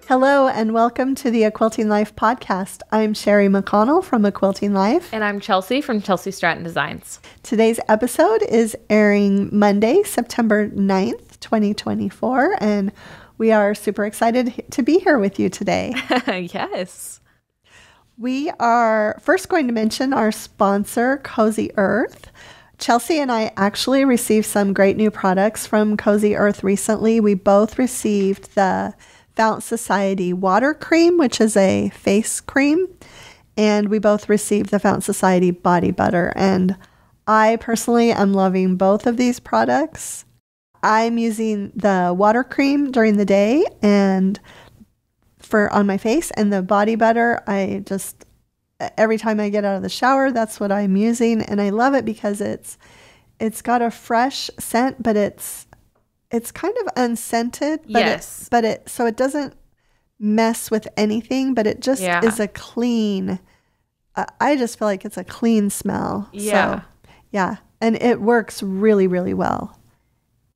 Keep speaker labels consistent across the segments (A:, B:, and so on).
A: Hello and welcome to the A Quilting Life podcast. I'm Sherry McConnell from A Quilting Life.
B: And I'm Chelsea from Chelsea Stratton Designs.
A: Today's episode is airing Monday, September 9th, 2024, and we are super excited to be here with you today.
B: Yes.
A: We are first going to mention our sponsor, Cozy Earth. Chelsea and I actually received some great new products from Cozy Earth recently. We both received the Fountain Society Water Cream, which is a face cream, and we both received the Fountain Society Body Butter. And I personally am loving both of these products. I'm using the water cream during the day and on my face, and the body butter, every time I get out of the shower, that's what I'm using, and I love it because it's got a fresh scent, but it's kind of unscented, but so it doesn't mess with anything, but it just is a clean, I just feel like it's a clean smell.
B: Yeah.
A: So, yeah. And it works really, really well.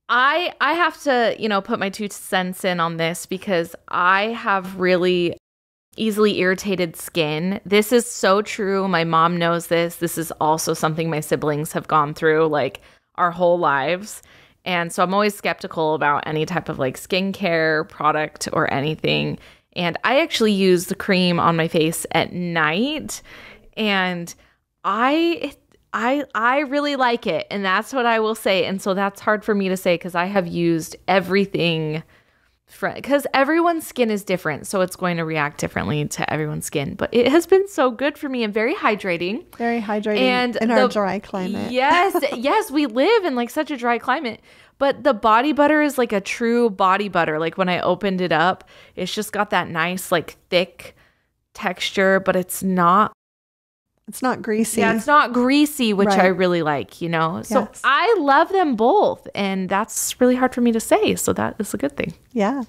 B: I have to, put my 2 cents in on this because I have really easily irritated skin. This is so true. My mom knows this. This is also something my siblings have gone through like our whole lives. And so I'm always skeptical about any type of like skincare product or anything. And I actually use the cream on my face at night, and I really like it. And that's what I will say. And so that's hard for me to say because I have used everything because everyone's skin is different. So it's going to react differently to everyone's skin. But it has been so good for me and very hydrating.
A: Very hydrating and in our dry climate.
B: Yes, we live in like such a dry climate. But the body butter is like a true body butter. Like when I opened it up, it's just got that nice like thick texture, but it's not
A: greasy.
B: Yeah, it's not greasy, which I really like, So
A: yes.
B: I love them both, and that's really hard for me to say. So that is a good thing.
A: Yeah.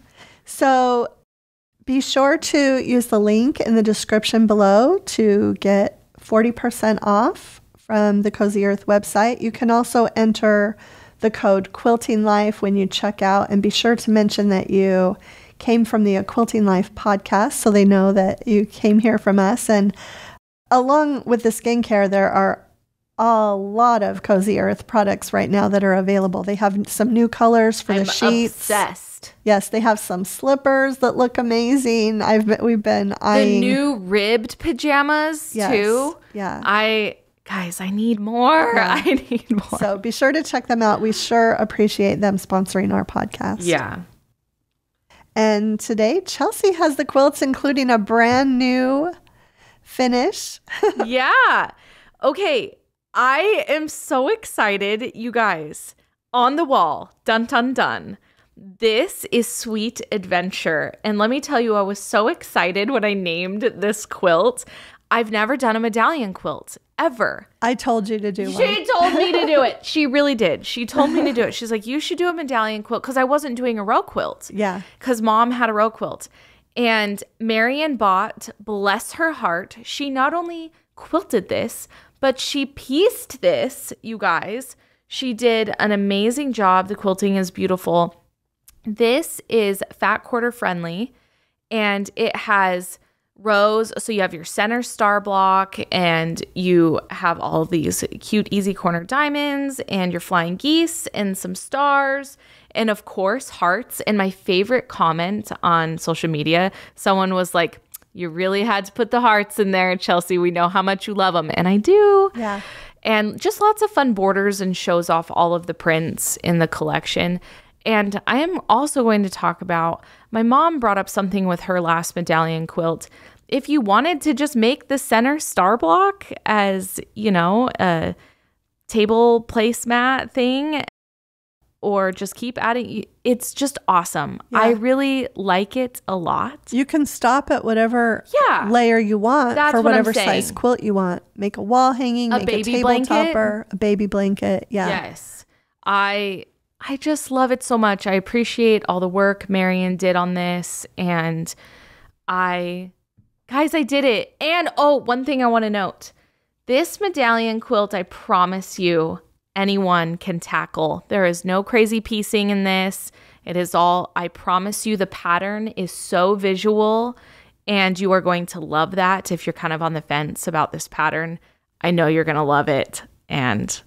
A: So be sure to use the link in the description below to get 40% off from the Cozy Earth website. You can also enter the code Quilting Life when you check out, and be sure to mention that you came from the A Quilting Life podcast so they know that you came here from us. And along with the skincare, there are a lot of Cozy Earth products right now that are available. They have some new colors for the sheets.
B: Obsessed.
A: Yes, they have some slippers that look amazing. We've been eyeing
B: the new ribbed pajamas too.
A: Yeah.
B: I need more.
A: Yeah.
B: I need more.
A: So be sure to check them out. We sure appreciate them sponsoring our podcast.
B: Yeah.
A: And today, Chelsea has the quilts, including a brand new finish.
B: Yeah. Okay. I am so excited, you guys. On the wall. Dun, dun, dun. This is Sweet Adventure. And let me tell you, I was so excited when I named this quilt. I've never done a medallion quilt, ever.
A: I told you to do one.
B: She told me to do it. She really did. She told me to do it. She's like, you should do a medallion quilt, because I wasn't doing a row quilt.
A: Yeah.
B: Because Mom had a row quilt. And Marian bought, bless her heart, she not only quilted this, but she pieced this, you guys. She did an amazing job. The quilting is beautiful. This is fat quarter friendly, and it has rows. So you have your center star block, and you have all of these cute easy corner diamonds, and your flying geese, and some stars, and of course hearts. And my favorite comment on social media, someone was like, you really had to put the hearts in there, Chelsea. We know how much you love them. And I do.
A: Yeah.
B: And just lots of fun borders, and shows off all of the prints in the collection. And I am also going to talk about, my mom brought up something with her last medallion quilt. If you wanted to just make the center star block as, a table placemat thing, or just keep adding, it's just awesome. Yeah. I really like it a lot.
A: You can stop at whatever layer you want for whatever size quilt you want. Make a wall hanging, make a table topper, a baby blanket. Yeah.
B: Yes. I just love it so much. I appreciate all the work Marian did on this, and I did it. And one thing I want to note. This medallion quilt, I promise you, anyone can tackle. There is no crazy piecing in this. It is all, I promise you, the pattern is so visual and you are going to love that. If you're kind of on the fence about this pattern, I know you're going to love it. And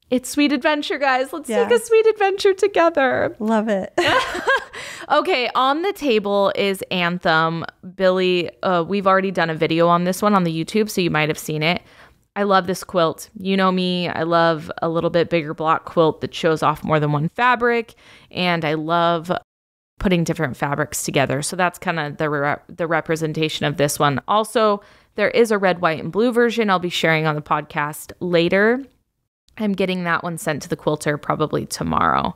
B: it's Sweet Adventure, guys. Let's take a sweet adventure together.
A: Love it.
B: Okay, on the table is Anthem. Billy, we've already done a video on this one on the YouTube, so you might have seen it. I love this quilt. You know me. I love a little bit bigger block quilt that shows off more than one fabric, and I love putting different fabrics together. So that's kind of the representation of this one. Also, there is a red, white, and blue version I'll be sharing on the podcast later. I'm getting that one sent to the quilter probably tomorrow.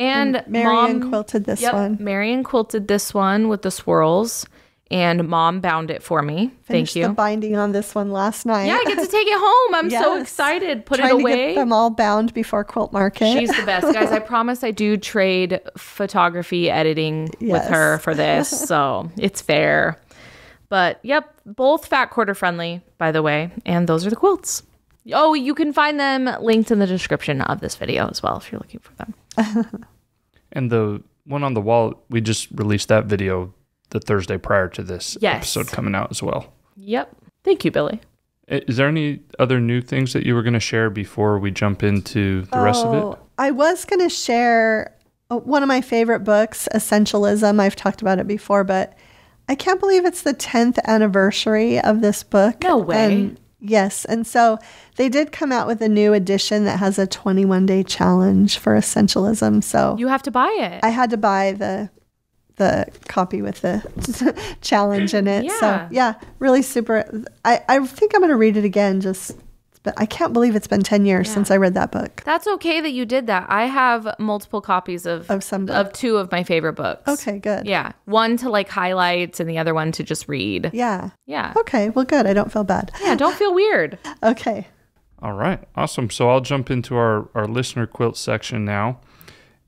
B: And
A: Marion quilted this one.
B: Marion quilted this one with the swirls, and Mom bound it for me. Thank you.
A: The binding on this one last night.
B: Yeah, I get to take it home. I'm so excited. Put it away.
A: Trying to get them all bound before Quilt Market.
B: She's the best, guys. I promise I do trade photography editing with her for this, so it's fair. But yep, both fat quarter friendly, by the way, and those are the quilts. Oh, you can find them linked in the description of this video as well if you're looking for them.
C: And the one on the wall, we just released that video the Thursday prior to this episode coming out as well.
B: Yep. Thank you, Billy.
C: Is there any other new things that you were going to share before we jump into the rest of it?
A: I was going to share one of my favorite books, Essentialism. I've talked about it before, but I can't believe it's the 10th anniversary of this book.
B: No way.
A: Yes. And so they did come out with a new edition that has a 21-day challenge for Essentialism. So
B: you have to buy it.
A: I had to buy the copy with the challenge in it.
B: Yeah.
A: So yeah, really super. I think I'm going to read it again but I can't believe it's been 10 years since I read that book.
B: That's okay that you did that. I have multiple copies of two of my favorite books.
A: Okay, good.
B: Yeah. One to like highlight and the other one to just read.
A: Yeah.
B: Yeah.
A: Okay, well, good. I don't feel bad.
B: Yeah, don't feel weird.
A: Okay.
C: All right. Awesome. So I'll jump into our listener quilt section now.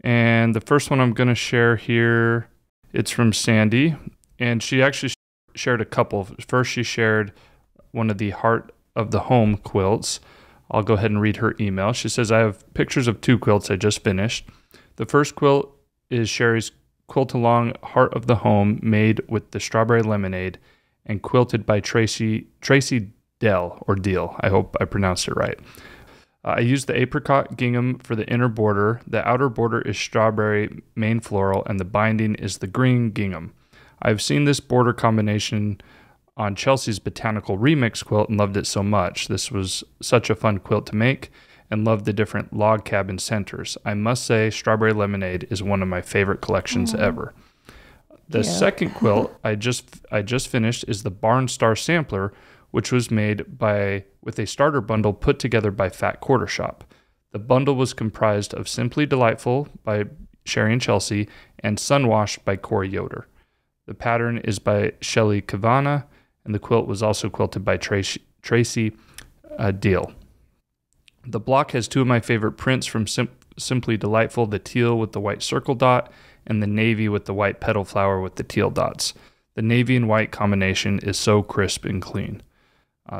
C: And the first one I'm going to share here, it's from Sandy. And she actually shared a couple. First, she shared one of the Heart of the Home quilts. I'll go ahead and read her email. She says, I have pictures of two quilts I just finished. The first quilt is Sherry's Quilt-A-Long Heart of the Home, made with the strawberry lemonade and quilted by Tracy Dell, or Deal. I hope I pronounced it right. I used the apricot gingham for the inner border. The outer border is strawberry main floral, and the binding is the green gingham. I've seen this border combination on Chelsea's Botanical Remix quilt and loved it so much. This was such a fun quilt to make and loved the different log cabin centers. I must say, Strawberry Lemonade is one of my favorite collections ever. The second quilt I just finished is the Barn Star Sampler, which was made with a starter bundle put together by Fat Quarter Shop. The bundle was comprised of Simply Delightful by Sherry and Chelsea and Sunwashed by Corey Yoder. The pattern is by Shelly Kavana, and the quilt was also quilted by Tracy Deal. The block has two of my favorite prints from Simply Delightful, the teal with the white circle dot and the navy with the white petal flower with the teal dots. The navy and white combination is so crisp and clean.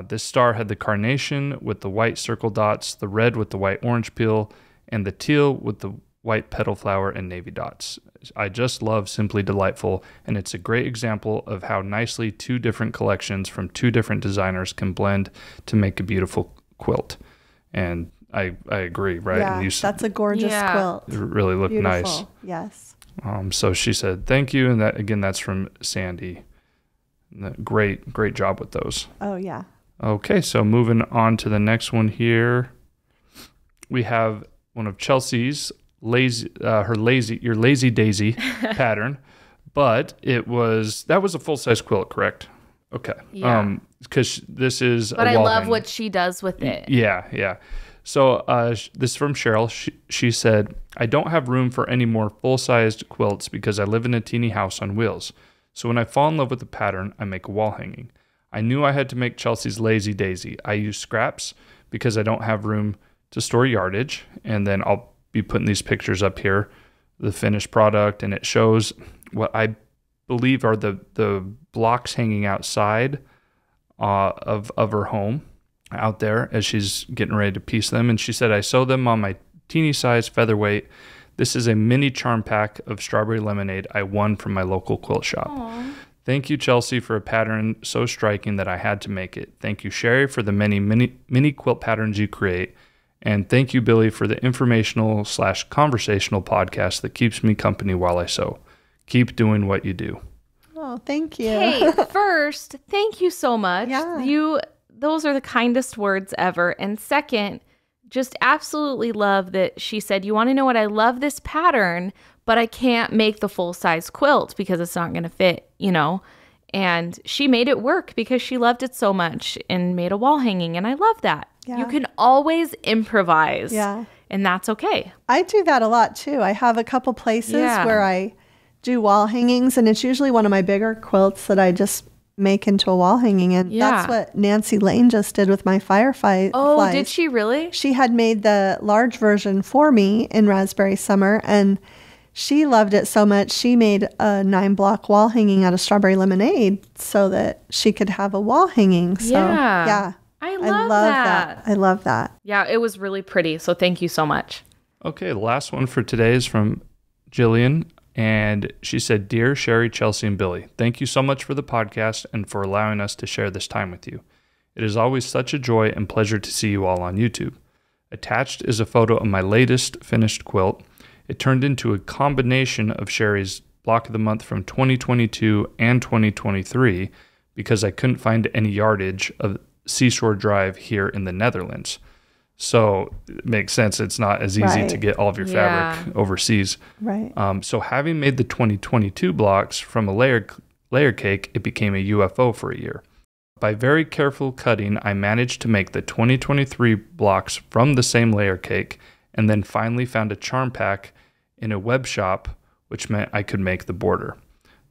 C: This star had the carnation with the white circle dots, the red with the white orange peel, and the teal with the white petal flower and navy dots. I just love Simply Delightful, and it's a great example of how nicely two different collections from two different designers can blend to make a beautiful quilt. And I agree, right?
A: Yeah,
C: and
A: that's a gorgeous quilt.
C: It really looked nice.
A: Yes.
C: So she said, thank you. And that, again, that's from Sandy. Great job with those.
A: Oh, yeah.
C: Okay, so moving on to the next one here. We have one of Chelsea's your Lazy Daisy pattern, but that was a full-size quilt, correct? Okay.
B: Yeah.
C: Because this is
B: but I love what she does with it.
C: Yeah. So this is from Cheryl. She said, I don't have room for any more full-sized quilts because I live in a teeny house on wheels. So when I fall in love with the pattern, I make a wall hanging. I knew I had to make Chelsea's Lazy Daisy. I use scraps because I don't have room to store yardage, and then I'll be putting these pictures up here, the finished product, and it shows what I believe are the blocks hanging outside of her home out there as she's getting ready to piece them. And she said, I sew them on my teeny size featherweight. This is a mini charm pack of strawberry lemonade I won from my local quilt shop.
B: Aww.
C: Thank you, Chelsea, for a pattern so striking that I had to make it. Thank you, Sherry, for the mini quilt patterns you create. And thank you, Billy, for the informational/conversational podcast that keeps me company while I sew. Keep doing what you do.
A: Oh, thank you.
B: Hey, first, thank you so much.
A: Yeah.
B: Those are the kindest words ever. And second, just absolutely love that she said, you want to know what? I love this pattern, but I can't make the full-size quilt because it's not going to fit, And she made it work because she loved it so much and made a wall hanging. And I love that.
A: Yeah.
B: You can always improvise.
A: Yeah.
B: And that's okay.
A: I do that a lot too. I have a couple places where I do wall hangings, and it's usually one of my bigger quilts that I just make into a wall hanging. And that's what Nancy Lane just did with my firefly.
B: Oh, did she really?
A: She had made the large version for me in Raspberry Summer, and she loved it so much. She made a 9-block wall hanging out of strawberry lemonade so that she could have a wall hanging. So, yeah.
B: I love that.
A: I love that.
B: Yeah, it was really pretty. So thank you so much.
C: Okay, the last one for today is from Jillian. And she said, Dear Sherry, Chelsea, and Billy, thank you so much for the podcast and for allowing us to share this time with you. It is always such a joy and pleasure to see you all on YouTube. Attached is a photo of my latest finished quilt. It turned into a combination of Sherry's block of the month from 2022 and 2023 because I couldn't find any yardage of Seashore Drive here in the Netherlands. So it makes sense. It's not as easy to get all of your fabric overseas.
A: Right.
C: So having made the 2022 blocks from a layer cake, it became a UFO for a year. By very careful cutting, I managed to make the 2023 blocks from the same layer cake, and then finally found a charm pack in a web shop, which meant I could make the border.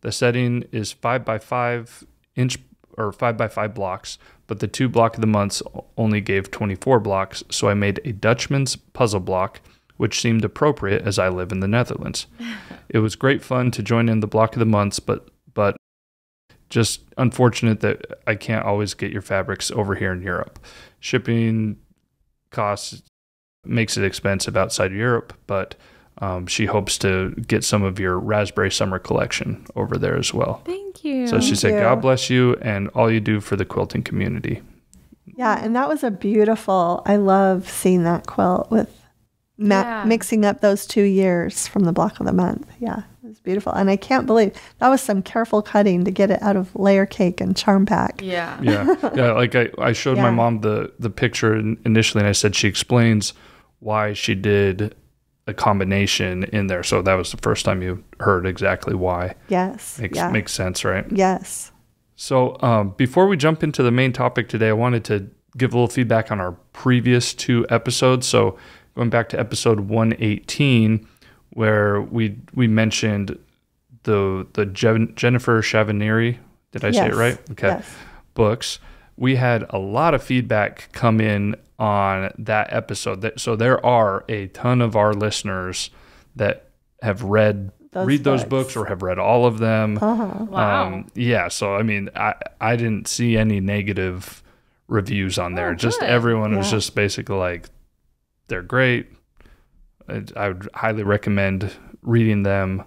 C: The setting is 5x5 inch or 5x5 blocks, but the 2 block of the months only gave 24 blocks, so I made a Dutchman's puzzle block, which seemed appropriate as I live in the Netherlands. It was great fun to join in the block of the months, but just unfortunate that I can't always get your fabrics over here in Europe. Shipping costs makes it expensive outside of Europe, but she hopes to get some of your Raspberry Summer collection over there as well.
B: Thank you.
C: So she said, God bless you and all you do for the quilting community.
A: Yeah, and that was I love seeing that quilt with mixing up those 2 years from the block of the month. Yeah, it was beautiful. And I can't believe that was some careful cutting to get it out of layer cake and charm pack.
B: Yeah.
C: Yeah. Like I showed my mom the picture initially, and I said she explains why she did a combination in there. So that was the first time you heard exactly why.
A: Yes.
C: Makes sense, right?
A: Yes.
C: So before we jump into the main topic today, I wanted to give a little feedback on our previous 2 episodes. So going back to episode 118, where we mentioned the Jennifer Chavinieri, did I say it right? Okay.
A: Yes.
C: Books. We had a lot of feedback come in on that episode. So there are a ton of our listeners that have read those books or have read all of them.
A: Uh-huh.
B: Wow.
C: So I mean, I didn't see any negative reviews on there. Just
B: good.
C: everyone was just basically like, they're great. I would highly recommend reading them,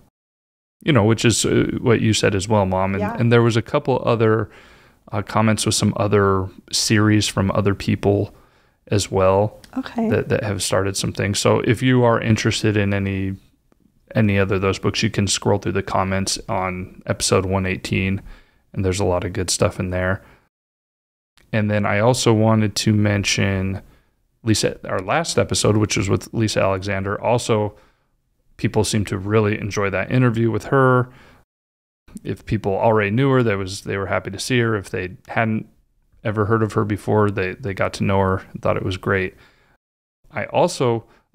C: which is what you said as well, Mom. And there was a couple other comments with some other series from other people as well.
A: Okay.
C: That have started some things. So if you are interested in any other of those books, you can scroll through the comments on episode 118, and there's a lot of good stuff in there. And then I also wanted to mention Lisa, our last episode, which was with Lisa Alexander. Also, people seem to really enjoy that interview with her. If people already knew her, they were happy to see her. If they hadn't ever heard of her before, they got to know her and thought it was great. I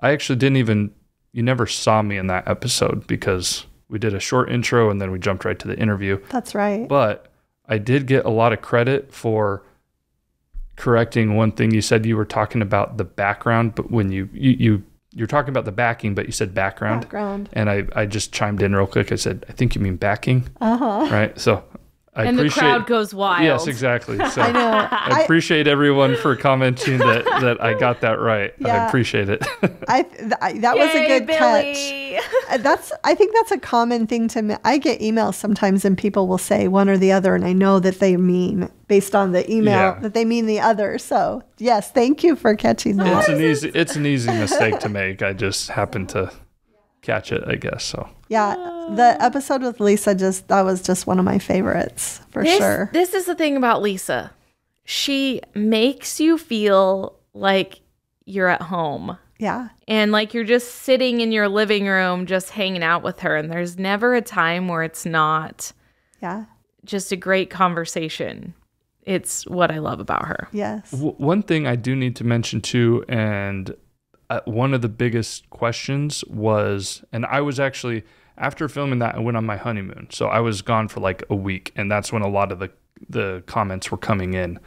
C: actually you never saw me in that episode because we did a short intro and then we jumped right to the interview.
A: That's right.
C: But I did get a lot of credit for correcting one thing. You said you were talking about the background, but when you're talking about the backing, but you said background. And I just chimed in real quick. I said, I think you mean backing. Uh-huh. Right? So
B: and the crowd goes wild.
C: Yes, exactly. So
A: I know.
C: I appreciate everyone for commenting that I got that right. Yeah. I appreciate it.
A: That was a good catch.
B: Sorry.
A: I think that's a common thing I get emails sometimes and people will say one or the other, and I know that they mean based on the email that they mean the other. So yes, thank you for catching that.
C: It's an easy mistake to make. I just happened to catch it, I guess. So
A: yeah, the episode with Lisa that was just one of my favorites for sure.
B: This is the thing about Lisa. She makes you feel like you're at home.
A: Yeah.
B: And like you're just sitting in your living room, just hanging out with her. And there's never a time where it's not just a great conversation. It's what I love about her.
A: Yes.
C: One thing I do need to mention too, and one of the biggest questions was, and I was actually, after filming that, I went on my honeymoon. So I was gone for like a week. And that's when a lot of the comments were coming in,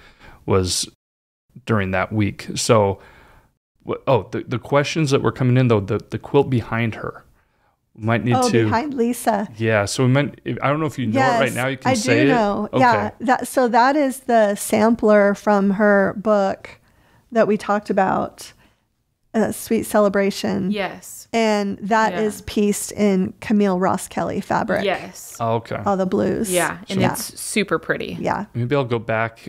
C: was during that week. So the questions that were coming in though, the quilt behind her, might need to
A: behind Lisa.
C: Yeah, so I don't know if you know it right now. You can say it.
A: I do know.
C: Okay.
A: Yeah, that is the sampler from her book that we talked about, Sweet Celebration.
B: Yes.
A: And that is pieced in Camille Ross Kelly fabric.
B: Yes.
C: Oh, okay.
A: All the blues.
B: Yeah, and it's super pretty.
A: Yeah.
C: Maybe I'll go back.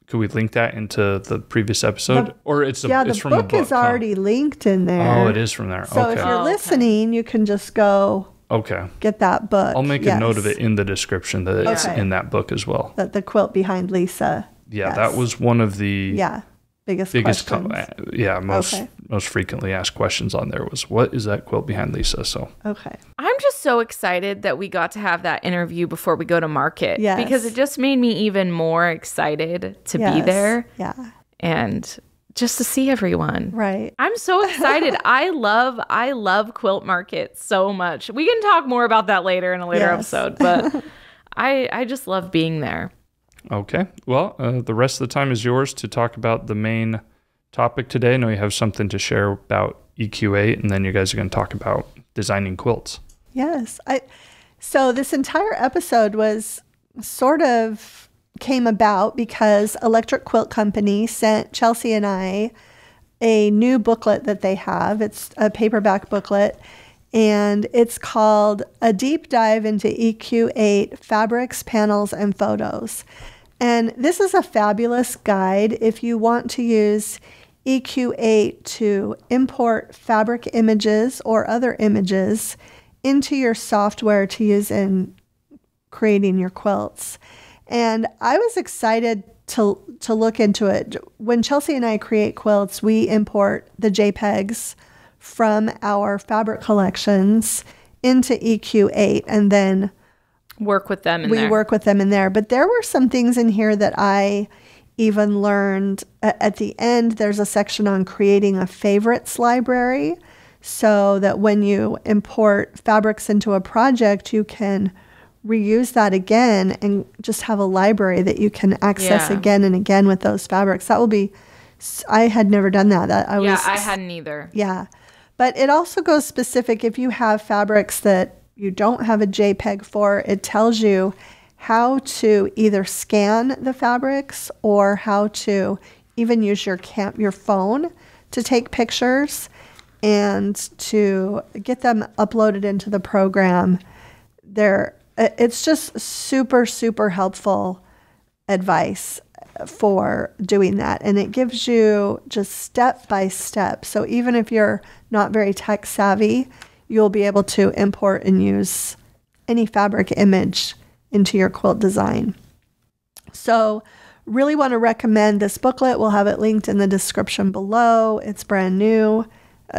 C: Could we link that into the previous episode? It's from a book.
A: The book is already linked in there.
C: Oh, it is from there.
A: So if you're listening, you can just go get that book.
C: I'll make a note of it in the description that it's in that book as well.
A: That the quilt behind Lisa.
C: Yeah, that was one of the
A: biggest
C: questions. Most frequently asked questions on there was, what is that quilt behind Lisa? So
B: I'm just so excited that we got to have that interview before we go to market.
A: Yes.
B: Because it just made me even more excited to be there.
A: Yeah.
B: And just to see everyone.
A: Right.
B: I'm so excited. I love quilt market so much. We can talk more about that later in a later episode, but I just love being there.
C: Okay. Well, the rest of the time is yours to talk about the main topic today. I know you have something to share about EQ8, and then you guys are going to talk about designing quilts.
A: Yes. So this entire episode came about because Electric Quilt Company sent Chelsea and I a new booklet that they have. It's a paperback booklet, and it's called A Deep Dive into EQ8 Fabrics, Panels, and Photos. And this is a fabulous guide if you want to use EQ8 to import fabric images or other images into your software to use in creating your quilts. And I was excited to look into it. When Chelsea and I create quilts, we import the JPEGs from our fabric collections into EQ8 and then
B: work with them
A: in there. But there were some things in here that I even learned. At the end, there's a section on creating a favorites library so that when you import fabrics into a project, you can reuse that again and just have a library that you can access again and again with those fabrics. That will be, I had never done that.
B: I hadn't either.
A: Yeah. But it also goes specific if you have fabrics that you don't have a JPEG for, it tells you how to either scan the fabrics or how to even use your phone to take pictures and to get them uploaded into the program. It's just super, super helpful advice for doing that. And it gives you just step by step. So even if you're not very tech savvy, you'll be able to import and use any fabric image into your quilt design. So really want to recommend this booklet. We'll have it linked in the description below. It's brand new,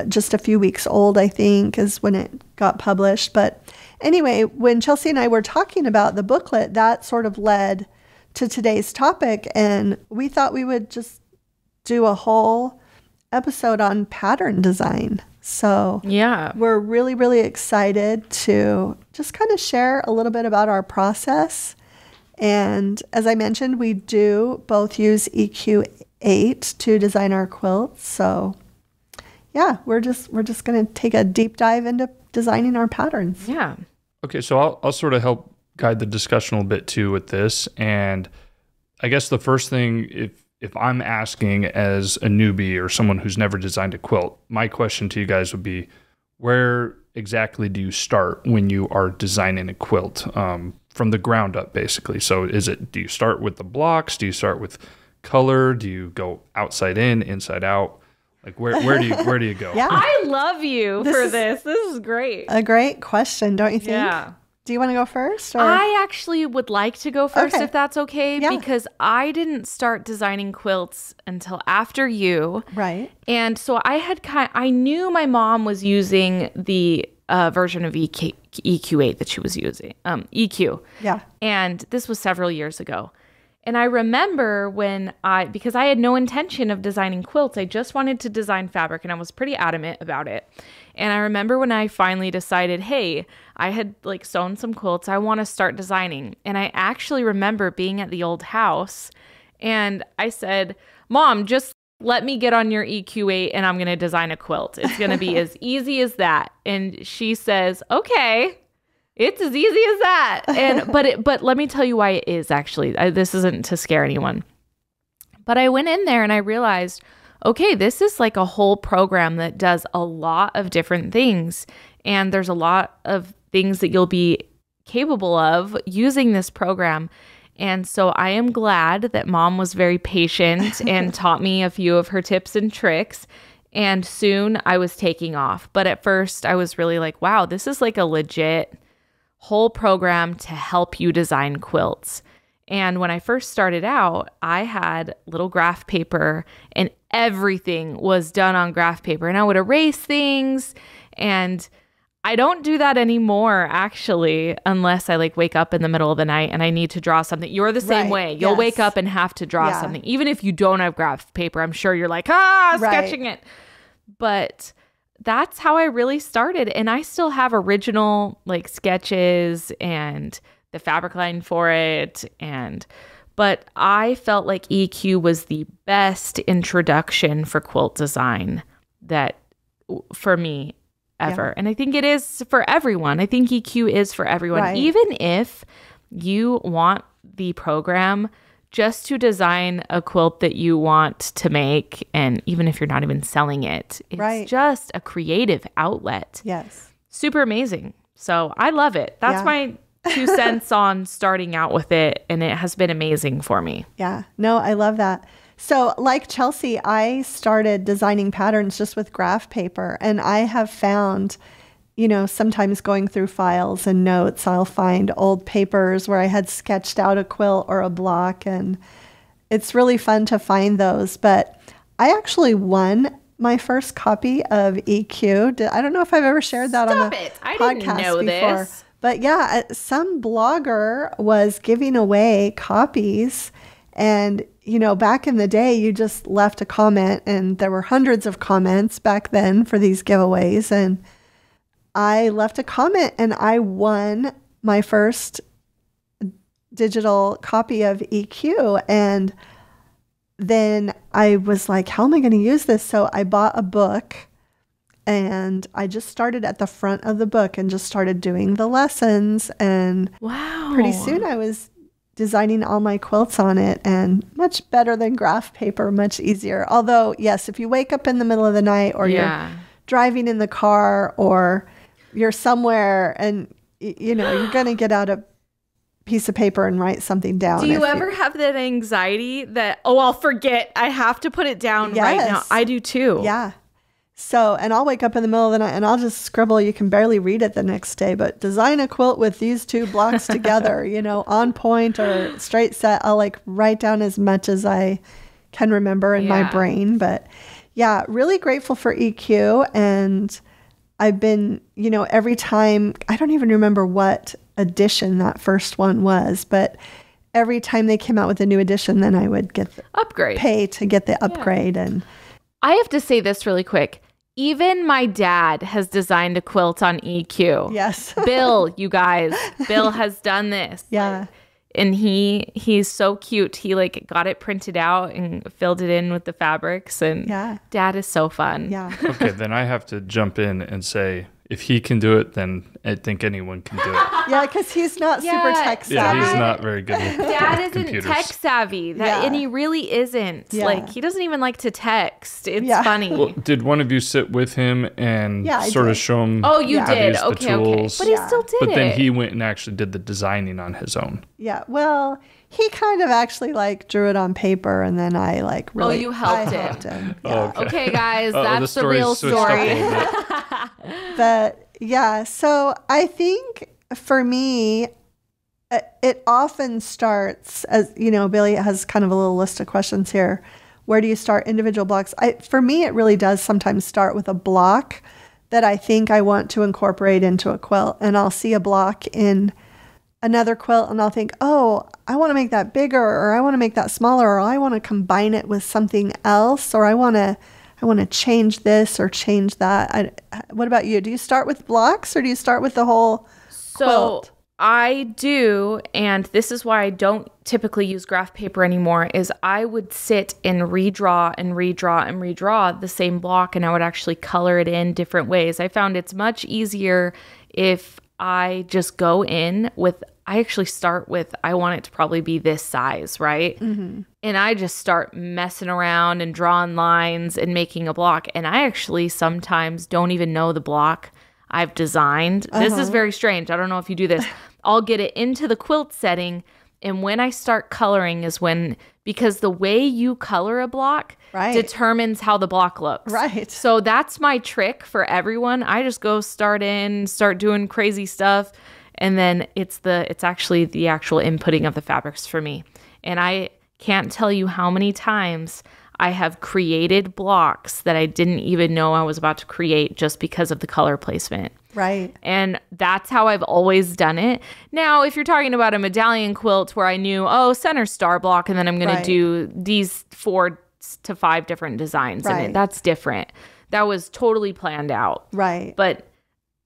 A: just a few weeks old, I think, is when it got published. But anyway, when Chelsea and I were talking about the booklet, that sort of led to today's topic. And we thought we would just do a whole episode on pattern design. So we're really, really excited to just kind of share a little bit about our process. And as I mentioned, we do both use EQ8 to design our quilts. So yeah, we're just going to take a deep dive into designing our patterns.
B: Yeah.
C: Okay, so I'll sort of help guide the discussion a little bit too with this. And I guess the first thing, if I'm asking as a newbie or someone who's never designed a quilt, my question to you guys would be, where exactly do you start when you are designing a quilt from the ground up, basically? So do you start with the blocks? Do you start with color? Do you go outside in, inside out? Like where do you go?
A: Yeah.
B: I love you for this. This is great.
A: A great question, don't you think?
B: Yeah.
A: Do you want to go first? Or?
B: I actually would like to go first if that's okay,
A: Yeah.
B: because I didn't start designing quilts until after you.
A: Right.
B: And so I knew my mom was using the version of EQ8 that she was using, EQ.
A: Yeah.
B: And this was several years ago. And I remember because I had no intention of designing quilts, I just wanted to design fabric, and I was pretty adamant about it. And I remember when I finally decided, hey, I had like sewn some quilts, I want to start designing. And I actually remember being at the old house and I said, Mom, just let me get on your EQ8 and I'm going to design a quilt. It's going to be as easy as that. And she says, okay. It's as easy as that. And but let me tell you why it is actually. This isn't to scare anyone. But I went in there and I realized, okay, this is like a whole program that does a lot of different things. And there's a lot of things that you'll be capable of using this program. And so I am glad that Mom was very patient and taught me a few of her tips and tricks. And soon I was taking off. But at first I was really like, wow, this is like a legit whole program to help you design quilts. And when I first started out, I had little graph paper and everything was done on graph paper, and I would erase things. And I don't do that anymore, actually, unless I like wake up in the middle of the night and I need to draw something. You're the same way. You'll wake up and have to draw something. Even if you don't have graph paper, I'm sure you're like, sketching it. But that's how I really started. And I still have original like sketches and the fabric line for it. But I felt like EQ was the best introduction for quilt design for me ever. Yeah. And I think it is for everyone. I think EQ is for everyone. Right. Even if you want the program just to design a quilt that you want to make, and even if you're not even selling it, it's just a creative outlet.
A: Yes.
B: Super amazing. So I love it. That's my 2 cents on starting out with it, and it has been amazing for me.
A: Yeah. No, I love that. So like Chelsea, I started designing patterns just with graph paper, and I have found, sometimes going through files and notes, I'll find old papers where I had sketched out a quilt or a block, and it's really fun to find those. But I actually won my first copy of EQ. I don't know if I've ever shared that on the podcast
B: didn't know
A: before.
B: This.
A: But yeah, some blogger was giving away copies, and back in the day, you just left a comment, and there were hundreds of comments back then for these giveaways. And I left a comment and I won my first digital copy of EQ. And then I was like, how am I going to use this? So I bought a book, and I just started at the front of the book and just started doing the lessons. And pretty soon I was designing all my quilts on it, and much better than graph paper, much easier. Although, yes, if you wake up in the middle of the night, or you're driving in the car, or you're somewhere and, you're going to get out a piece of paper and write something down.
B: Do you ever have that anxiety that, I'll forget, I have to put it down right now? I do too.
A: Yeah. So, and I'll wake up in the middle of the night and I'll just scribble. You can barely read it the next day, but design a quilt with these 2 blocks together, on point or straight set. I'll like write down as much as I can remember in my brain. But yeah, really grateful for EQ. And I've been, every time, I don't even remember what edition that first one was, but every time they came out with a new edition, then I would get the
B: upgrade,
A: pay to get the upgrade. And
B: I have to say this really quick. Even my dad has designed a quilt on EQ.
A: Yes.
B: Bill, you guys. Bill has done this.
A: Yeah.
B: And he's so cute. He like got it printed out and filled it in with the fabrics. And Dad is so fun.
A: Yeah.
C: Okay, then I have to jump in and say if he can do it, then I think anyone can do it.
A: Yeah, because he's not super tech savvy.
C: Yeah, he's not very good at
B: Dad isn't
C: computers.
B: tech savvy, and he really isn't.
A: Yeah.
B: Like, he doesn't even like to text. It's
A: Yeah.
B: funny.
C: Well, did one of you sit with him and
A: Yeah, I
C: sort
A: did.
C: of show him
B: Oh, you
C: how to
B: did.
C: use the
B: Okay, okay.
C: tools?
B: But he
A: Yeah.
B: still did
C: But
B: it.
C: then he went and actually did the designing on his own.
A: Yeah, well, he kind of actually like drew it on paper, and then I like really.
B: you helped
A: I
B: him.
A: helped him.
C: Oh,
A: Yeah.
B: Okay, guys,
C: Uh-oh,
B: that's the
C: story's
B: real
C: switched up a
B: story.
C: little bit.
A: But yeah, so I think for me, it often starts as, you know, Billy has kind of a little list of questions here. Where do you start individual blocks? For me, it really does sometimes start with a block that I think I want to incorporate into a quilt. And I'll see a block in another quilt and I'll think, oh, I want to make that bigger, or I want to make that smaller, or I want to combine it with something else, or I want to change this or change that. What about you? Do you start with blocks or do you start with the whole quilt?
B: I do, and this is why I don't typically use graph paper anymore, is I would sit and redraw and redraw and redraw the same block, and I would actually color it in different ways. I found it's much easier if I just go in with, I actually start with, I want it to probably be this size, right? Mm-hmm. And I just start messing around and drawing lines and making a block. And I actually sometimes don't even know the block I've designed. This is very strange. I don't know if you do this. I'll get it into the quilt setting, and when I start coloring is when, because the way you color a block determines how the block looks.
A: Right.
B: So that's my trick for everyone. I just go start doing crazy stuff, and then it's actually the actual inputting of the fabrics for me. And I can't tell you how many times I have created blocks that I didn't even know I was about to create just because of the color placement.
A: Right.
B: And that's how I've always done it. Now, if you're talking about a medallion quilt where I knew, center star block, and then I'm going to do these 4 to 5 different designs in it, that's different. That was totally planned out.
A: Right.
B: But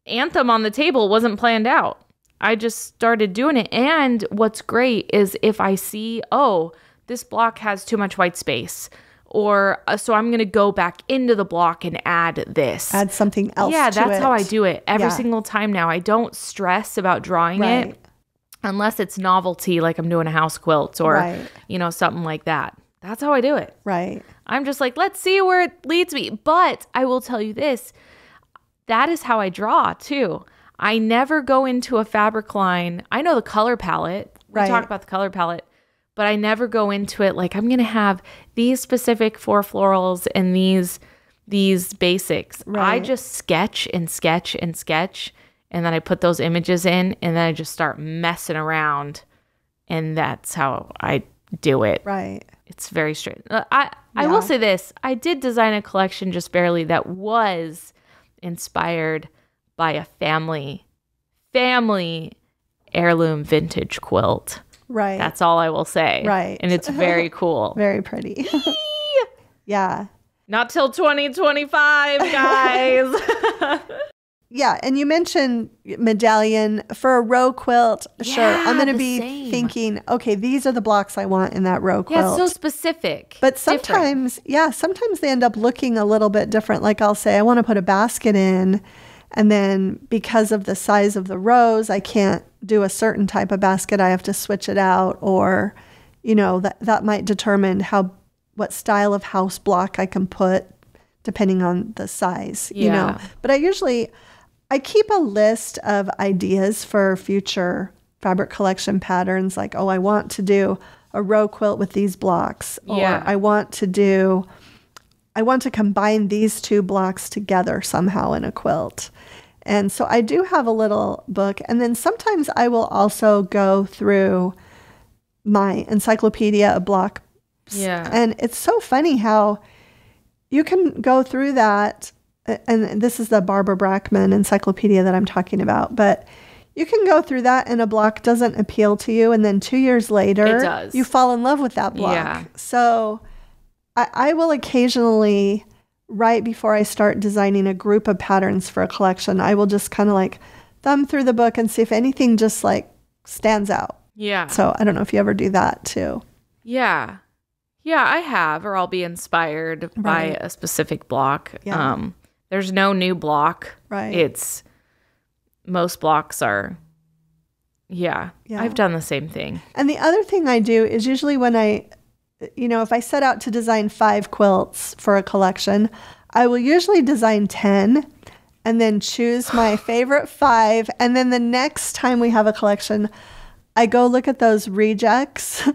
B: Anthem on the Table wasn't planned out. I just started doing it. And what's great is if I see, this block has too much white space, or so I'm going to go back into the block and add this.
A: Add something else to it.
B: Yeah, that's how I do it every single time now. I don't stress about drawing it unless it's novelty, like I'm doing a house quilt or, something like that. That's how I do it.
A: Right.
B: I'm just like, let's see where it leads me. But I will tell you this, that is how I draw too. I never go into a fabric line. I know the color palette. We talk about the color palette. But I never go into it like, I'm going to have these specific 4 florals and these basics.
A: Right.
B: I just sketch and sketch and sketch. And then I put those images in, and then I just start messing around. And that's how I do it.
A: Right.
B: It's very straight. I will say this. I did design a collection just barely that was inspired by a family heirloom vintage quilt.
A: Right.
B: That's all I will say.
A: Right.
B: And it's very cool.
A: Very pretty. Yeah.
B: Not till 2025, guys.
A: Yeah. And you mentioned medallion for a row quilt. Sure. I'm going to be thinking, okay, these are the blocks I want in that row quilt.
B: Yeah, it's so specific.
A: But sometimes they end up looking a little bit different. Like I'll say, I want to put a basket in, and then because of the size of the rows, I can't do a certain type of basket. I have to switch it out, or, that might determine what style of house block I can put depending on the size, But I keep a list of ideas for future fabric collection patterns. Like, I want to do a row quilt with these blocks, or I want to combine these 2 blocks together somehow in a quilt. And so I do have a little book. And then sometimes I will also go through my encyclopedia of blocks.
B: Yeah.
A: And it's so funny how you can go through that. And this is the Barbara Brackman encyclopedia that I'm talking about. But you can go through that and a block doesn't appeal to you. And then 2 years later,
B: it does.
A: You fall in love with that block.
B: Yeah.
A: So I will occasionally, right before I start designing a group of patterns for a collection, I will just kind of like thumb through the book and see if anything just like stands out.
B: Yeah.
A: So I don't know if you ever do that too.
B: Yeah. Yeah, I have, or I'll be inspired by a specific block.
A: Yeah.
B: There's no new block.
A: Right.
B: It's most blocks are, yeah, I've done the same thing.
A: And the other thing I do is usually when if I set out to design 5 quilts for a collection, I will usually design 10 and then choose my favorite 5. And then the next time we have a collection, I go look at those rejects.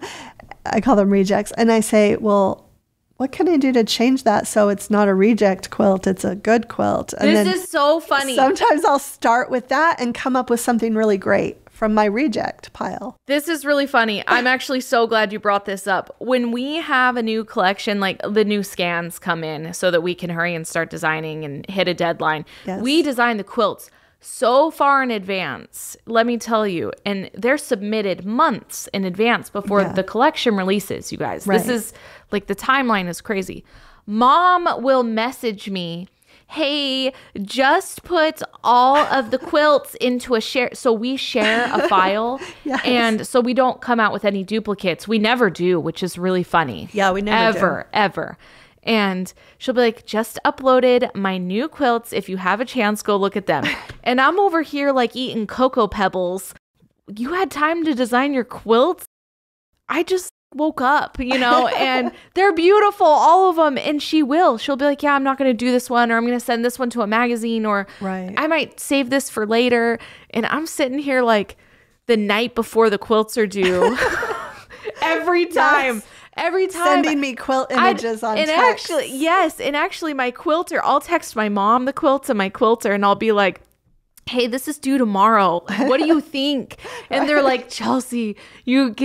A: I call them rejects. And I say, well, what can I do to change that so it's not a reject quilt, it's a good quilt? And
B: this is so funny.
A: Sometimes I'll start with that and come up with something really great from my reject pile.
B: This is really funny. I'm actually so glad you brought this up. When we have a new collection, like the new scans come in so that we can hurry and start designing and hit a deadline, we design the quilts so far in advance, let me tell you, and they're submitted months in advance before the collection releases, you guys. This is like, the timeline is crazy. Mom will message me, hey, just put all of the quilts into a share. So we share a file. And so we don't come out with any duplicates. We never do, which is really funny.
A: Yeah, we never
B: Ever. And she'll be like, just uploaded my new quilts. If you have a chance, go look at them. And I'm over here like eating Cocoa Pebbles. You had time to design your quilts? I just woke up, and they're beautiful, all of them. And she'll be like, yeah, I'm not going to do this one, or I'm going to send this one to a magazine, or I might save this for later. And I'm sitting here like the night before the quilts are due. Every time. Every time
A: sending me quilt images on text.
B: Actually my quilter, I'll text my mom the quilts and my quilter, and I'll be like, hey, this is due tomorrow. What do you think? And they're like, Chelsea, you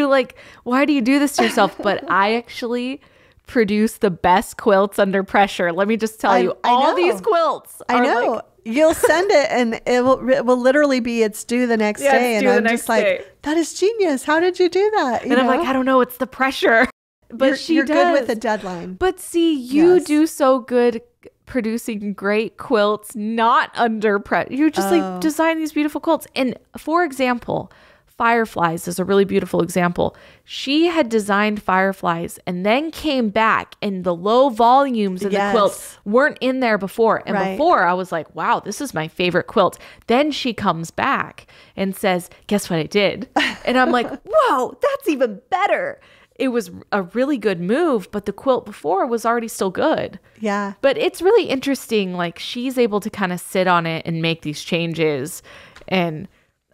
B: like, why do you do this to yourself? But I actually produce the best quilts under pressure. Let me just tell you, all these quilts.
A: I know. Like, you'll send it and it will literally be, it's due the next day. And I'm just like, that is genius. How did you do that?
B: And I'm like, I don't know. It's the pressure. But
A: you're good with the deadline.
B: But see, you do so good producing great quilts, not under pressure. You just like design these beautiful quilts. And for example, Fireflies is a really beautiful example. She had designed Fireflies and then came back, and the low volumes in the quilt weren't in there before. And before I was like, wow, this is my favorite quilt. Then she comes back and says, guess what I did? And I'm like, whoa, that's even better. It was a really good move, but the quilt before was already still good.
A: Yeah.
B: But it's really interesting. Like, she's able to kind of sit on it and make these changes. And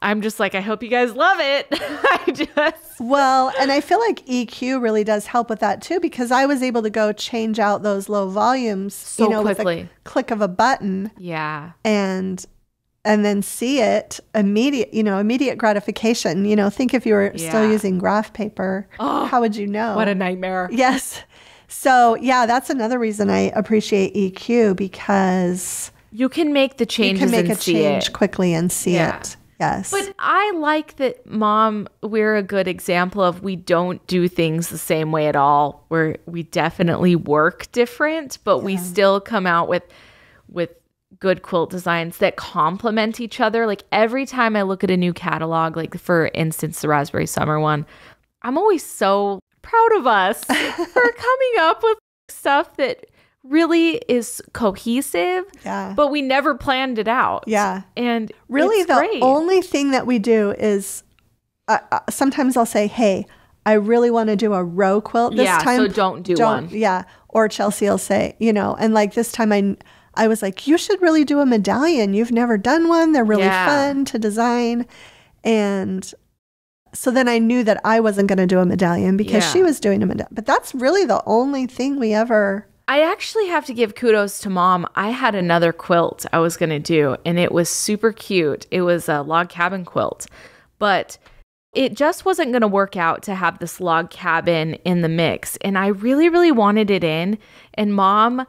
B: I'm just like, I hope you guys love it.
A: Well, and I feel like EQ really does help with that too, because I was able to go change out those low volumes
B: so quickly
A: with a click of a button.
B: Yeah.
A: And then see it immediate gratification. Think if you were still using graph paper, how would you know?
B: What a nightmare.
A: Yes. So yeah, that's another reason I appreciate EQ, because
B: you can make the changes.
A: You can make a change quickly and see it. Yes.
B: But I like that, Mom, we're a good example of, we don't do things the same way at all. We definitely work different, but we still come out with good quilt designs that complement each other. Like, every time I look at a new catalog, like for instance, the Raspberry Summer one, I'm always so proud of us for coming up with stuff that really is cohesive, but we never planned it out.
A: Yeah.
B: And
A: really the only thing that we do is sometimes I'll say, hey, I really want to do a row quilt this time.
B: So don't do one.
A: Yeah. Or Chelsea will say, and like this time I was like, you should really do a medallion. You've never done one. They're really fun to design. And so then I knew that I wasn't going to do a medallion because she was doing a medallion. But that's really the only thing we ever...
B: I actually have to give kudos to Mom. I had another quilt I was going to do, and it was super cute. It was a log cabin quilt. But it just wasn't going to work out to have this log cabin in the mix. And I really, really wanted it in. And Mom...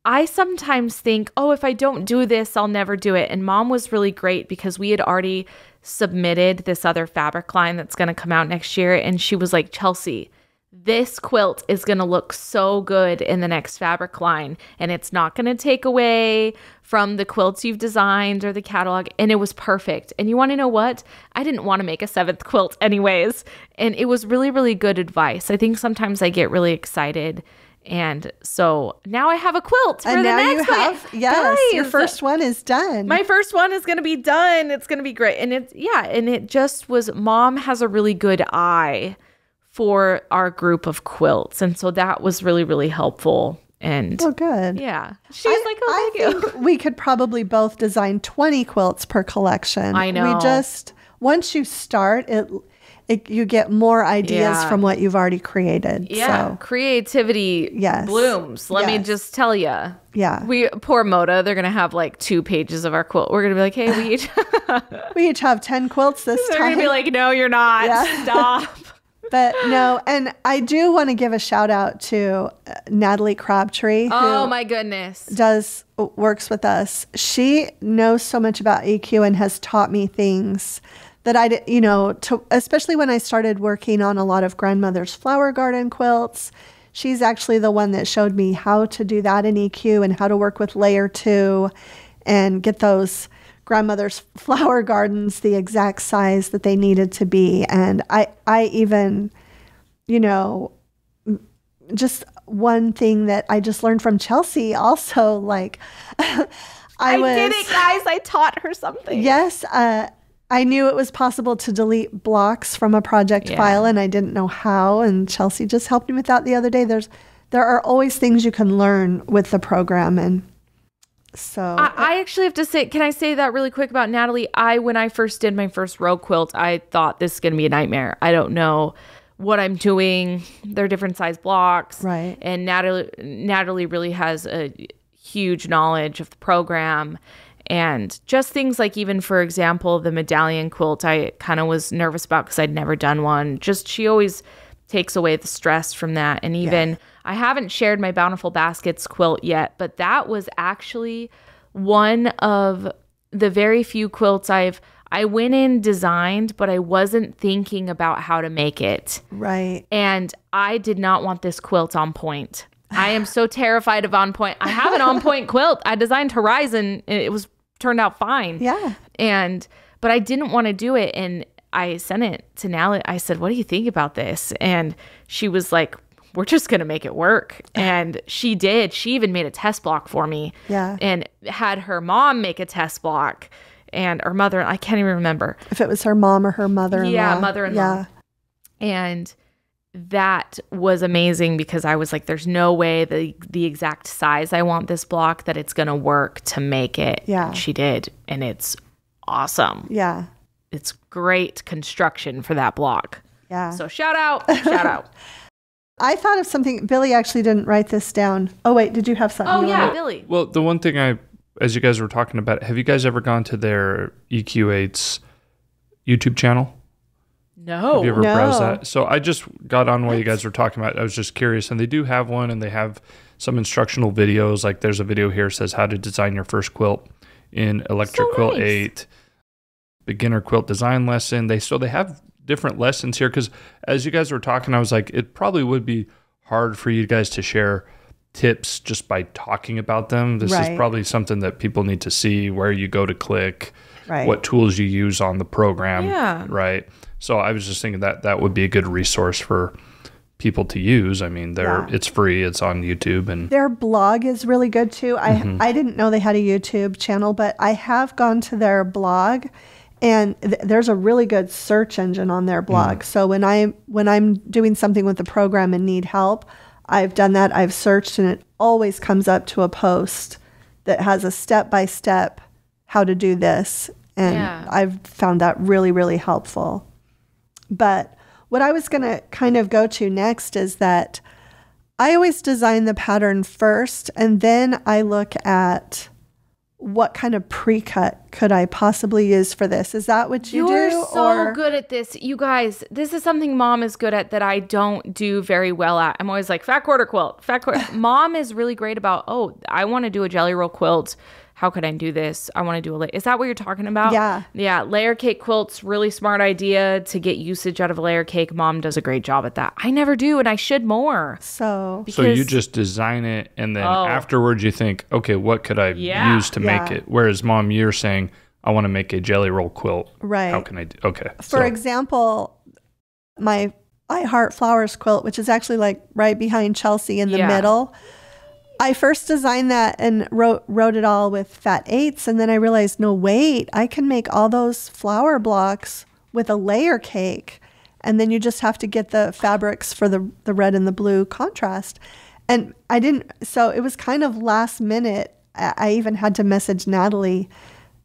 B: I sometimes think, if I don't do this, I'll never do it. And Mom was really great because we had already submitted this other fabric line that's going to come out next year. And she was like, Chelsea, this quilt is going to look so good in the next fabric line. And it's not going to take away from the quilts you've designed or the catalog. And it was perfect. And you want to know what? I didn't want to make a 7th quilt anyways. And it was really, really good advice. I think sometimes I get really excited And so now I have a quilt for
A: And
B: the
A: now you
B: next one.
A: have, yes, your
B: Guys,
A: first one is done.
B: my first one is going to be done. It's going to be great. And and it just was, Mom has a really good eye for our group of quilts. And so that was really, really helpful. And
A: Oh, good.
B: yeah, she's like, oh, thank you.
A: think we could probably both design 20 quilts per collection.
B: I know.
A: We just, once you start, you get more ideas
B: Yeah.
A: from what you've already created.
B: Yeah,
A: So,
B: creativity
A: Yes.
B: blooms. Let me
A: Yes.
B: just tell you.
A: yeah.
B: We poor Moda, they're gonna have like 2 pages of our quilt. We're gonna be like, hey, we each
A: We each have 10 quilts this
B: they're
A: time.
B: gonna be like, no, you're not.
A: Yeah.
B: Stop.
A: But no, and I do want to give a shout out to Natalie Crabtree,
B: Oh
A: who
B: my goodness.
A: works with us. She knows so much about EQ and has taught me things that I, especially when I started working on a lot of grandmother's flower garden quilts. She's actually the one that showed me how to do that in EQ and how to work with layer 2 and get those grandmother's flower gardens the exact size that they needed to be. And I even, just one thing that I just learned from Chelsea also, like I
B: did it, guys. I taught her something.
A: Yes, I knew it was possible to delete blocks from a project
B: Yeah.
A: file, and I didn't know how. And Chelsea just helped me with that the other day. There are always things you can learn with the program, and so
B: I actually have to say, can I say that really quick about Natalie? When I first did my first row quilt, I thought this is going to be a nightmare. I don't know what I'm doing. They're different size blocks.
A: Right.
B: And Natalie really has a huge knowledge of the program. And just things like, even for example, the medallion quilt, I kind of was nervous about because I'd never done one. Just, she always takes away the stress from that. And even I haven't shared my Bountiful Baskets quilt yet, but that was actually one of the very few quilts I went in designed, but I wasn't thinking about how to make it.
A: right.
B: And I did not want this quilt on point. I am so terrified of on point. I have an on point quilt. I designed Horizon and it turned out fine.
A: Yeah.
B: But I didn't want to do it. And I sent it to Natalie. I said, what do you think about this? And she was like, we're just going to make it work. And she did. She even made a test block for me.
A: Yeah.
B: And had her mom make a test block and her mother. I can't even remember.
A: If it was her mom or her mother-in-law.
B: Yeah, mother-in-law.
A: Yeah.
B: And that was amazing because I was like, there's no way the exact size I want this block that it's going to work to make it.
A: Yeah.
B: And she did. And it's awesome.
A: Yeah.
B: It's great construction for that block.
A: Yeah.
B: So shout out. Shout out.
A: I thought of something. Billy actually didn't write this down. Oh, wait. Did you have something?
B: Oh,
A: you
B: yeah,
A: wanted-
B: Billy.
C: Well, the one thing as you guys were talking about, have you guys ever gone to their EQ8's YouTube channel?
B: No.
C: Have you ever
A: No.
C: browsed that? So I just got on what you guys were talking about. I was just curious, and they do have one, and they have some instructional videos. Like there's a video here that says how to design your first quilt in Electric
B: So
C: Quilt
B: nice.
C: 8, beginner quilt design lesson. They have different lessons here because as you guys were talking, I was like, it probably would be hard for you guys to share tips just by talking about them. This
A: Right.
C: is probably something that people need to see, where you go to click,
A: Right.
C: what tools you use on the program.
B: Yeah.
C: Right. So I was just thinking that would be a good resource for people to use. I mean,
A: Yeah.
C: it's free. It's on YouTube, and
A: Their blog is really good too.
C: Mm-hmm.
A: I didn't know they had a YouTube channel, but I have gone to their blog, and there's a really good search engine on their blog. So when I'm doing something with the program and need help, I've done that. I've searched, and it always comes up to a post that has a step-by-step how to do this, and
B: Yeah.
A: I've found that really, really helpful. But what I was going to kind of go to next is that I always design the pattern first, and then I look at what kind of pre-cut could I possibly use for this. Is that what you
B: You're
A: do?
B: so good at this. You guys, this is something Mom is good at that I don't do very well at. I'm always like, fat quarter quilt, fat quarter. Mom is really great about, I want to do a jelly roll quilt. How could I do this? I want to do is that what you're talking about?
A: Yeah.
B: Yeah. Layer cake quilts, really smart idea to get usage out of a layer cake. Mom does a great job at that. I never do, and I should more.
A: So
C: so you
B: because-
C: just design it, and then
B: Oh.
C: afterwards you think, okay, what could I
B: Yeah.
C: use to make
A: Yeah.
C: it? Whereas Mom, you're saying, I want to make a jelly roll quilt.
A: Right.
C: How can I do? Okay.
A: for example, my I Heart Flowers quilt, which is actually like right behind Chelsea in the middle. I first designed that and wrote it all with fat 8s. And then I realized, no, wait, I can make all those flower blocks with a layer cake. And then you just have to get the fabrics for the red and the blue contrast. And I didn't, so it was kind of last minute. I even had to message Natalie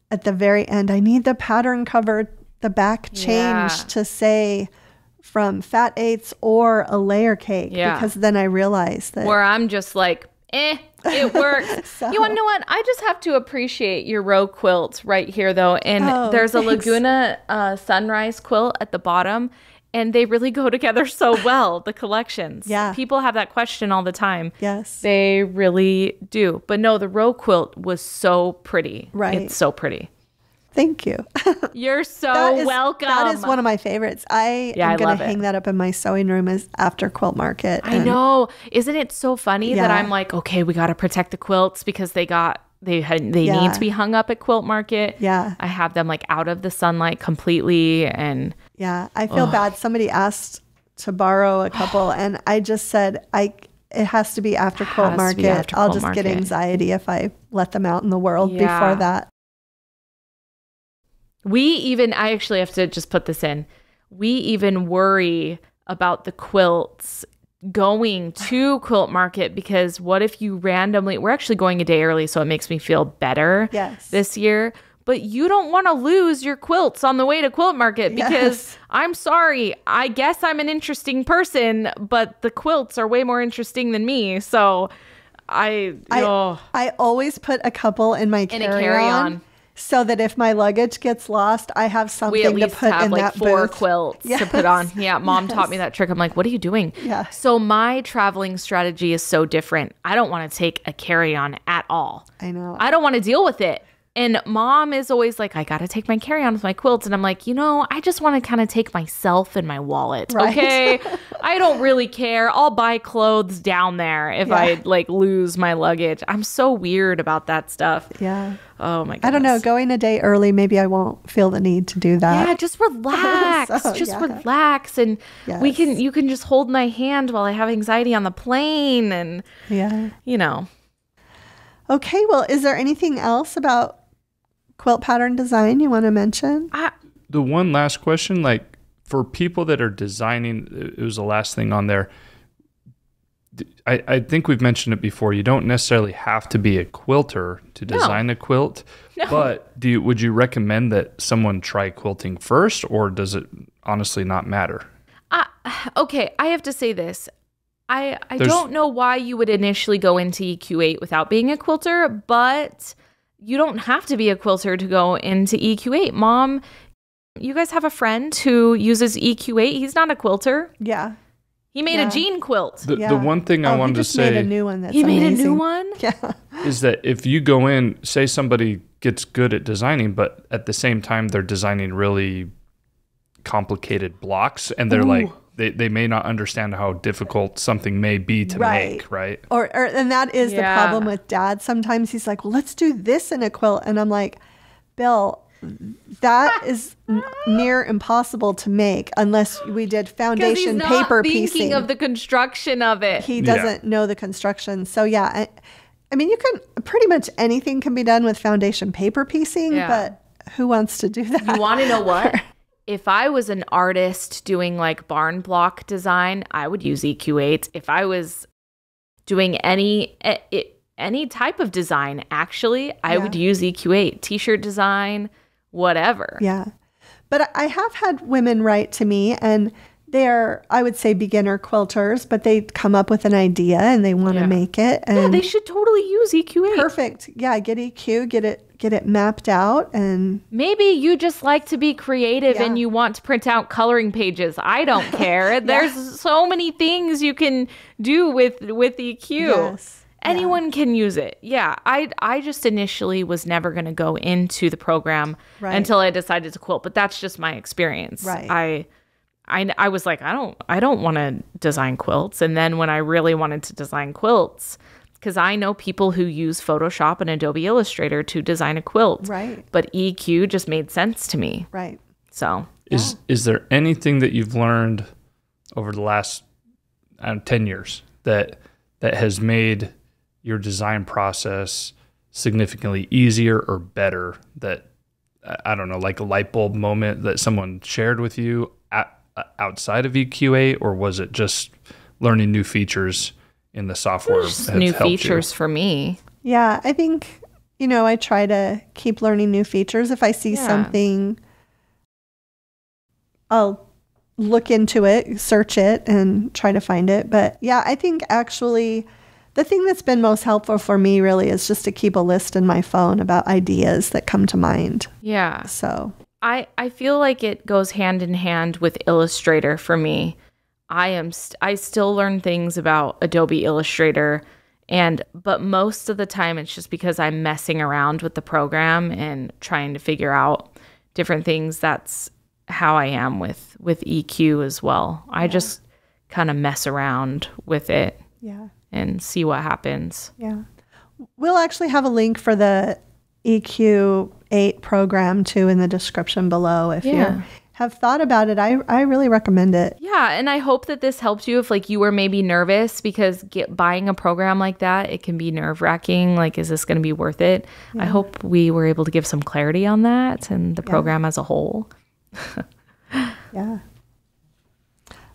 A: at the very end. I need the pattern cover, the back changed to say from fat 8s or a layer cake. Because then I realized that.
B: Where I'm just like, it works. You want to know what? I just have to appreciate your row quilts right here, though. And there's a Laguna Sunrise quilt at the bottom, and they really go together so well, the collections.
A: Yeah.
B: People have that question all the time.
A: Yes.
B: They really do. But no, the row quilt was so pretty.
A: Right.
B: It's so pretty.
A: Thank you.
B: You're so welcome.
A: That is one of my favorites. I'm going to hang that up in my sewing room as after Quilt Market.
B: I know. Isn't it so funny that I'm like, okay, we got to protect the quilts because they need to be hung up at Quilt Market.
A: Yeah.
B: I have them like out of the sunlight completely. And
A: yeah, I feel bad. Somebody asked to borrow a couple and I just said, it has to be after Quilt Market. I'll just get anxiety if I let them out in the world before that.
B: I actually have to just put this in. We even worry about the quilts going to Quilt Market because what if you we're actually going a day early, so it makes me feel better this year. But you don't want to lose your quilts on the way to Quilt Market because I'm sorry, I guess I'm an interesting person, but the quilts are way more interesting than me. So I
A: always put a couple in my carry-on. So that if my luggage gets lost, I have something to put in that
B: 4
A: booth.
B: quilts to put on. Yeah, Mom taught me that trick. I'm like, what are you doing?
A: Yeah.
B: So my traveling strategy is so different. I don't want to take a carry-on at all.
A: I know.
B: I don't want to deal with it. And Mom is always like, I got to take my carry-on with my quilts. And I'm like, I just want to kind of take myself and my wallet.
A: Right.
B: Okay. I don't really care. I'll buy clothes down there if I lose my luggage. I'm so weird about that stuff.
A: Yeah.
B: Oh my goodness.
A: I don't know. Going a day early, maybe I won't feel the need to do that.
B: Yeah, just relax. Relax. And you can just hold my hand while I have anxiety on the plane and
A: Okay, well, is there anything else about quilt pattern design you want to mention?
C: The one last question, like for people that are designing, it was the last thing on there. I think we've mentioned it before. You don't necessarily have to be a quilter to design a quilt, but would you recommend that someone try quilting first, or does it honestly not matter?
B: Okay, I have to say this. I don't know why you would initially go into EQ8 without being a quilter, but you don't have to be a quilter to go into EQ8. Mom, you guys have a friend who uses EQ8. He's not a quilter.
A: Yeah.
B: He made a jean quilt.
C: The one thing I wanted to say.
A: He made a new one that's
B: amazing.
A: Made
B: a new one?
A: Yeah.
C: Is that if you go in, say somebody gets good at designing, but at the same time they're designing really complicated blocks and they're like, they may not understand how difficult something may be to make, right?
A: And that is the problem with Dad. Sometimes he's like, well, let's do this in a quilt. And I'm like, Bill, that is near impossible to make unless we did foundation paper piecing.
B: He's not thinking of the construction of it.
A: He doesn't know the construction. So I mean, you can pretty much anything can be done with foundation paper piecing, but who wants to do that?
B: You want to know what? If I was an artist doing like barn block design, I would use EQ8. If I was doing any type of design, actually, I would use EQ8. T-shirt design, whatever.
A: Yeah. But I have had women write to me and they're, I would say, beginner quilters, but they come up with an idea and they want to make it. And
B: they should totally use EQ8.
A: Perfect. Yeah, get EQ, get it mapped out. And
B: maybe you just like to be creative and you want to print out coloring pages. I don't care. There's so many things you can do with EQ.
A: Yes.
B: Anyone can use it. Yeah. I just initially was never going to go into the program until I decided to quilt, but that's just my experience.
A: Right.
B: I was like, I don't want to design quilts. And then when I really wanted to design quilts, because I know people who use Photoshop and Adobe Illustrator to design a quilt.
A: Right.
B: But EQ just made sense to me.
A: Right.
B: So
C: is there anything that you've learned over the last 10 years that has made your design process significantly easier or better? That, I don't know, like a light bulb moment that someone shared with you outside of EQ8, or was it just learning new features in the software?
B: Just new features for me.
A: Yeah, I think, I try to keep learning new features. If I see something, I'll look into it, search it, and try to find it. But yeah, I think actually the thing that's been most helpful for me really is just to keep a list in my phone about ideas that come to mind.
B: Yeah.
A: So
B: I feel like it goes hand in hand with Illustrator for me. I still learn things about Adobe Illustrator, but most of the time it's just because I'm messing around with the program and trying to figure out different things. That's how I am with EQ as well. I just kind of mess around with it and see what happens.
A: Yeah. We'll actually have a link for the EQ8 program too in the description below if you have thought about it. I really recommend it.
B: Yeah, and I hope that this helped you if you were maybe nervous, because buying a program like that, it can be nerve-wracking. Is this going to be worth it? I hope we were able to give some clarity on that and the program as a whole.
A: Yeah.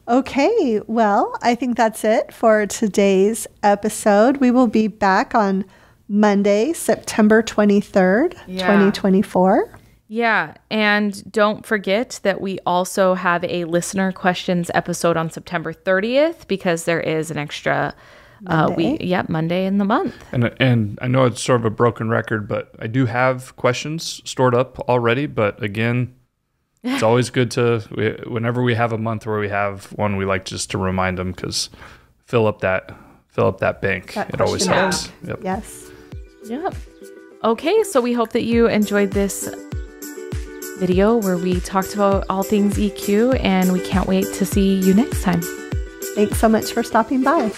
A: Okay, well, I think that's it for today's episode. We will be back on Monday, September 23rd, 2024.
B: Yeah, and don't forget that we also have a listener questions episode on September 30th, because there is an extra Monday in the month.
C: And I know it's sort of a broken record, but I do have questions stored up already. But again, it's always good whenever we have a month where we have one, we like just to remind them, because fill up that bank. It always helps.
A: Yep. Yes.
B: Yep. Okay, so we hope that you enjoyed this video where we talked about all things EQ, and we can't wait to see you next time.
A: Thanks so much for stopping by.